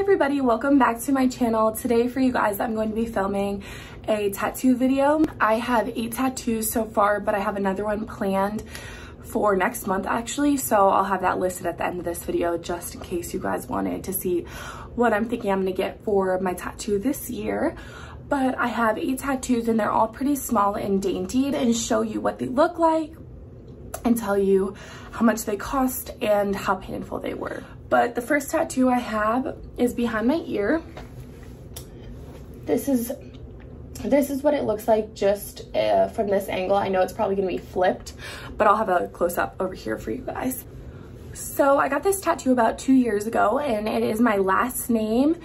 everybody, welcome back to my channel. Today for you guys, I'm going to be filming a tattoo video. I have 8 tattoos so far, but I have another one planned for next month actually, so I'll have that listed at the end of this video just in case you guys wanted to see what I'm thinking I'm gonna get for my tattoo this year. But I have 8 tattoos and they're all pretty small and dainty, and show you what they look like and tell you how much they cost and how painful they were. But the first tattoo I have is behind my ear. This is what it looks like just from this angle. I know it's probably gonna be flipped, but I'll have a close-up over here for you guys. So I got this tattoo about 2 years ago, and it is my last name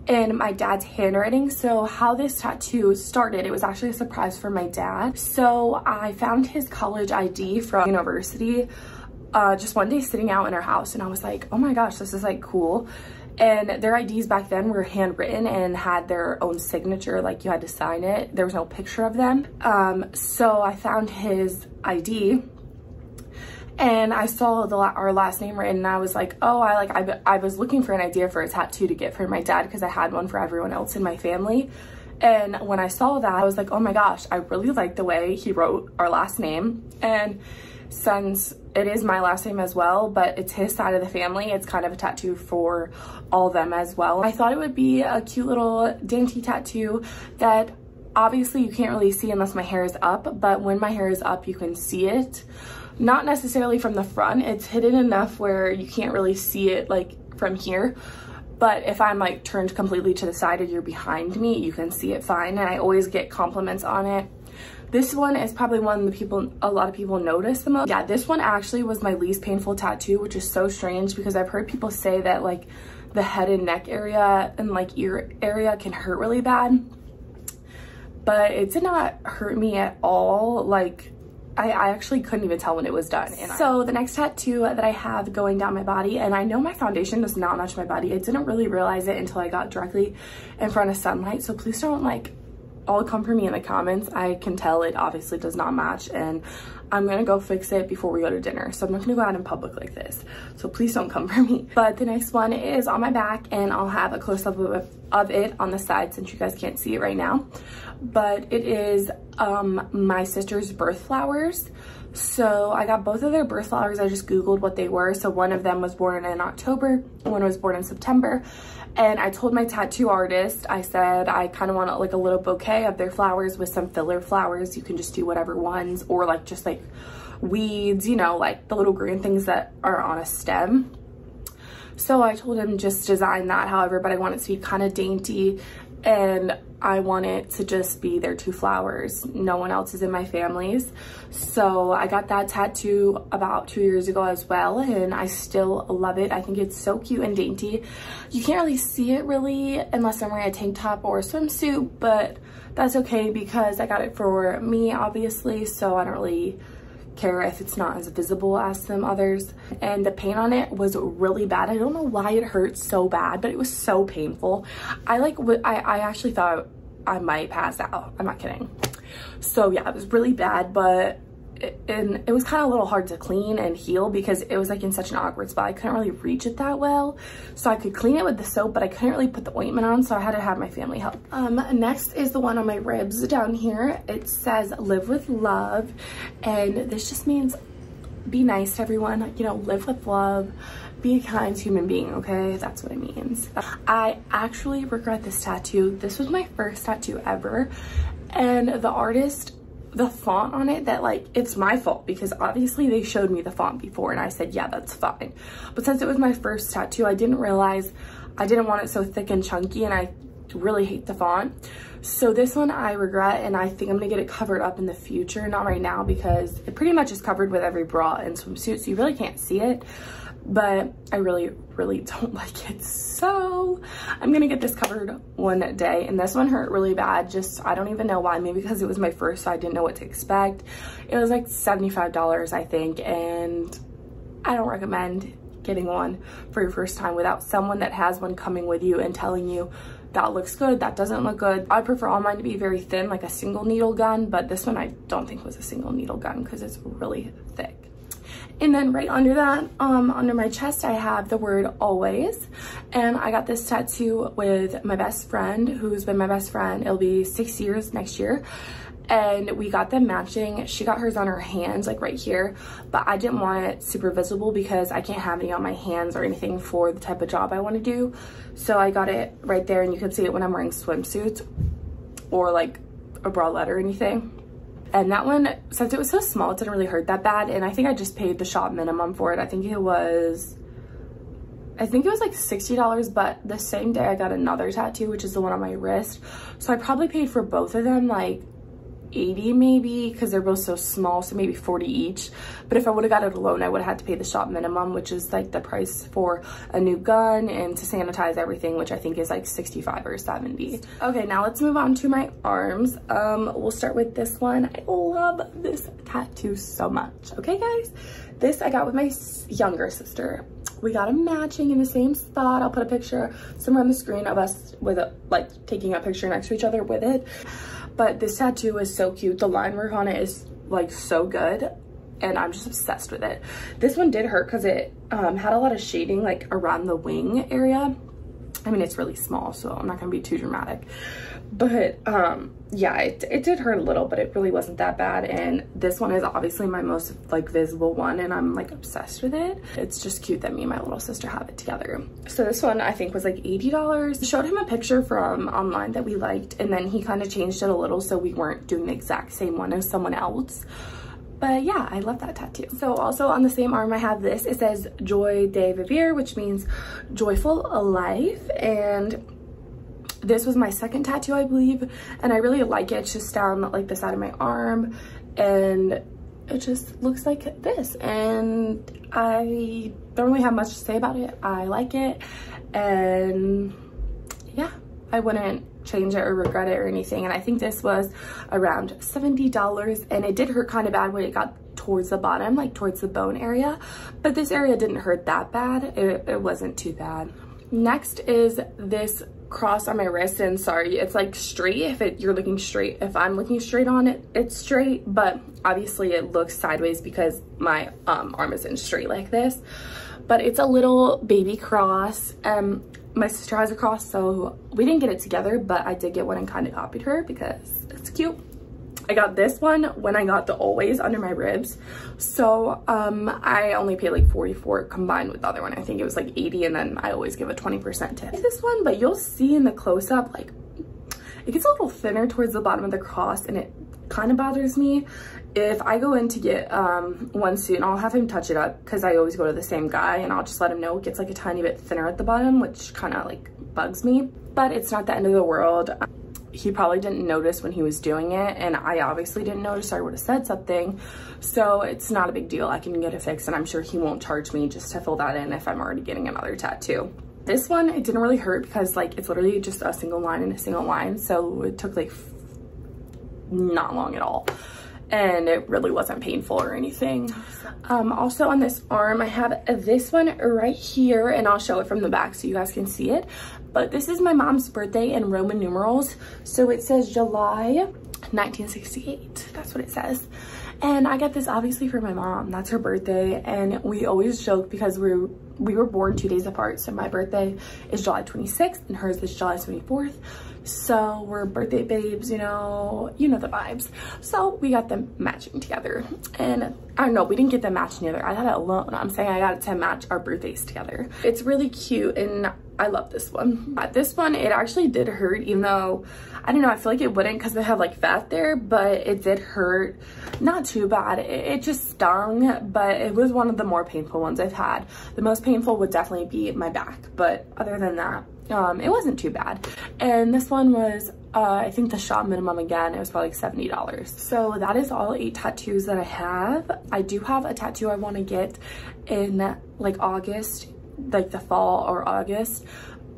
in my dad's handwriting. So how this tattoo started, it was actually a surprise for my dad. So I found his college ID from university just one day sitting out in our house, and I was like, oh my gosh, this is like cool. And their IDs back then were handwritten and had their own signature, like you had to sign it. There was no picture of them. So I found his ID and I saw our last name written, and I was like, oh, I was looking for an idea for a tattoo to get for my dad because I had one for everyone else in my family. And when I saw that, I was like, oh my gosh, I really like the way he wrote our last name. And since it is my last name as well, but it's his side of the family, it's kind of a tattoo for all of them as well. I thought it would be a cute little dainty tattoo that obviously you can't really see unless my hair is up, but when my hair is up, you can see it. Not necessarily from the front, it's hidden enough where you can't really see it like from here. But if I'm like turned completely to the side and you're behind me, you can see it fine, and I always get compliments on it. This one is probably one a lot of people notice the most. Yeah, this one actually was my least painful tattoo, which is so strange because I've heard people say that like the head and neck area and like ear area can hurt really bad. But it did not hurt me at all. Like I actually couldn't even tell when it was done. So the next tattoo that I have going down my body, and I know my foundation does not match my body. I didn't really realize it until I got directly in front of sunlight. So please don't like all come for me in the comments. I can tell it obviously does not match, and I'm gonna go fix it before we go to dinner. So I'm not gonna go out in public like this. So please don't come for me. But the next one is on my back, and I'll have a close-up of it on the side since you guys can't see it right now. But it is my sister's birth flowers. So I got both of their birth flowers. I just Googled what they were. So one of them was born in October, one was born in September. And I told my tattoo artist, I said, I kind of want like a little bouquet of their flowers with some filler flowers. You can just do whatever ones, or like just like weeds, you know, like the little green things that are on a stem. So I told him just design that however, but I want it to be kind of dainty, and I want it to just be their 2 flowers. No one else is in my family's. So I got that tattoo about 2 years ago as well, and I still love it. I think it's so cute and dainty. You can't really see it really unless I'm wearing a tank top or a swimsuit, but that's okay because I got it for me obviously, so I don't really care if it's not as visible as some others. And the pain on it was really bad. I don't know why it hurt so bad, but it was so painful. I actually thought I might pass out. I'm not kidding. So yeah, it was really bad, but it was kind of a little hard to clean and heal because it was like in such an awkward spot. I couldn't really reach it that well. So I could clean it with the soap, but I couldn't really put the ointment on, so I had to have my family help. Next is the one on my ribs down here. It says live with love, and this just means be nice to everyone, you know, live with love, be a kind human being, okay? That's what it means. I actually regret this tattoo. This was my first tattoo ever, and the artist, the font on it, that like, it's my fault because obviously they showed me the font before and I said, yeah, that's fine. But since it was my first tattoo, I didn't realize I didn't want it so thick and chunky, and I really hate the font. So this one I regret, and I think I'm gonna get it covered up in the future. Not right now because it pretty much is covered with every bra and swimsuit, so you really can't see it. But I really don't like it, so I'm gonna get this covered one day. And this one hurt really bad, just I don't even know why. Maybe because it was my first, so I didn't know what to expect. It was like $75 I think, and I don't recommend getting one for your first time without someone that has one coming with you and telling you that looks good, that doesn't look good. I prefer all mine to be very thin, like a single needle gun, but this one I don't think was a single needle gun because it's really thick. And then right under that, under my chest, I have the word always. And I got this tattoo with my best friend, who's been my best friend. It'll be 6 years next year. And we got them matching. She got hers on her hands, like right here, but I didn't want it super visible because I can't have any on my hands or anything for the type of job I want to do. So I got it right there, and you can see it when I'm wearing swimsuits or like a bralette or anything. And that one, since it was so small, it didn't really hurt that bad. And I think I just paid the shop minimum for it. I think it was like $60, but the same day I got another tattoo, which is the one on my wrist. So I probably paid for both of them like 80 maybe, because they're both so small, so maybe 40 each. But if I would have got it alone, I would have had to pay the shop minimum, which is like the price for a new gun and to sanitize everything, which I think is like 65 or 70. Okay, now let's move on to my arms. We'll start with this one. I love this tattoo so much. Okay guys, this I got with my younger sister. We got them matching in the same spot. I'll put a picture somewhere on the screen of us with it, like taking a picture next to each other with it. But this tattoo is so cute. The line work on it is like so good, and I'm just obsessed with it. This one did hurt because it had a lot of shading like around the wing area. I mean, it's really small, so I'm not gonna be too dramatic. But yeah, it did hurt a little, but it really wasn't that bad. And this one is obviously my most like visible one, and I'm like obsessed with it. It's just cute that me and my little sister have it together. So this one I think was like $80. I showed him a picture from online that we liked, and then he kind of changed it a little so we weren't doing the exact same one as someone else. But yeah, I love that tattoo. So also on the same arm I have this. It says Joy de Vivir, which means joyful life. And this was my second tattoo, I believe, and I really like it. It's just down like the side of my arm, and it just looks like this. And I don't really have much to say about it. I like it, and yeah, I wouldn't change it or regret it or anything. And I think this was around $70, and it did hurt kind of bad when it got towards the bottom, like towards the bone area, but this area didn't hurt that bad. It wasn't too bad. Next is this cross on my wrist, and sorry, it's like straight if you're looking straight. If I'm looking straight on it, it's straight, but obviously it looks sideways because my arm isn't straight like this. But it's a little baby cross. My sister has a cross, so we didn't get it together, but I did get one and kind of copied her because it's cute. I got this one when I got the always under my ribs. So I only paid like 40 for it combined with the other one. I think it was like 80, and then I always give a 20% to this one. But you'll see in the close-up, like it gets a little thinner towards the bottom of the cross, and it kind of bothers me. If I go in to get one soon, I'll have him touch it up because I always go to the same guy, and I'll just let him know it gets like a tiny bit thinner at the bottom, which kind of like bugs me. But it's not the end of the world. He probably didn't notice when he was doing it, and I obviously didn't notice, or I would have said something. So it's not a big deal. I can get it fixed, and I'm sure he won't charge me just to fill that in if I'm already getting another tattoo. This one, it didn't really hurt because like it's literally just a single line and a single line. So it took like not long at all. And it really wasn't painful or anything. Also on this arm, I have this one right here, and I'll show it from the back so you guys can see it. But this is my mom's birthday in Roman numerals. So it says July 1968. That's what it says. And I got this obviously for my mom. That's her birthday. And we always joke because we were born 2 days apart. So my birthday is July 26th and hers is July 24th. So we're birthday babes, you know the vibes. So we got them matching together. And I don't know, we didn't get them matching together. I got it alone. I'm saying I got it to match our birthdays together. It's really cute, and I love this one. This one, it actually did hurt, even though, I don't know, I feel like it wouldn't because they have like fat there, but it did hurt. Not too bad. It just stung, but it was one of the more painful ones I've had. The most painful would definitely be my back, but other than that, it wasn't too bad. And this one was I think the shop minimum, again, it was probably like $70. So that is all 8 tattoos that I have. I do have a tattoo I want to get in like August, like the fall or August,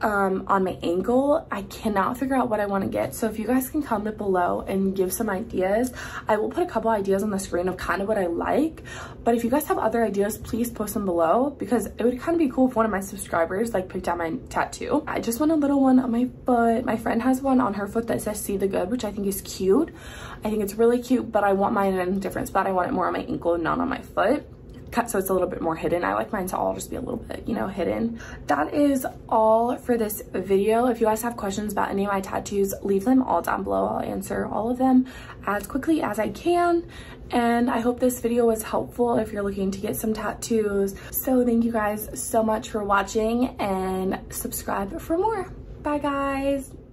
on my ankle. I cannot figure out what I want to get. So if you guys can comment below and give some ideas, I will put a couple ideas on the screen of kind of what I like. But if you guys have other ideas, please post them below, because it would kind of be cool if one of my subscribers like picked out my tattoo. I just want a little one on my foot. My friend has one on her foot that says "See the Good," which I think is cute. I think it's really cute, but I want mine in a different spot. I want it more on my ankle and not on my foot. cut so it's a little bit more hidden. I like mine to all just be a little bit, you know, hidden. That is all for this video. If you guys have questions about any of my tattoos, leave them all down below. I'll answer all of them as quickly as I can. And I hope this video was helpful if you're looking to get some tattoos. So thank you guys so much for watching, and subscribe for more. Bye guys.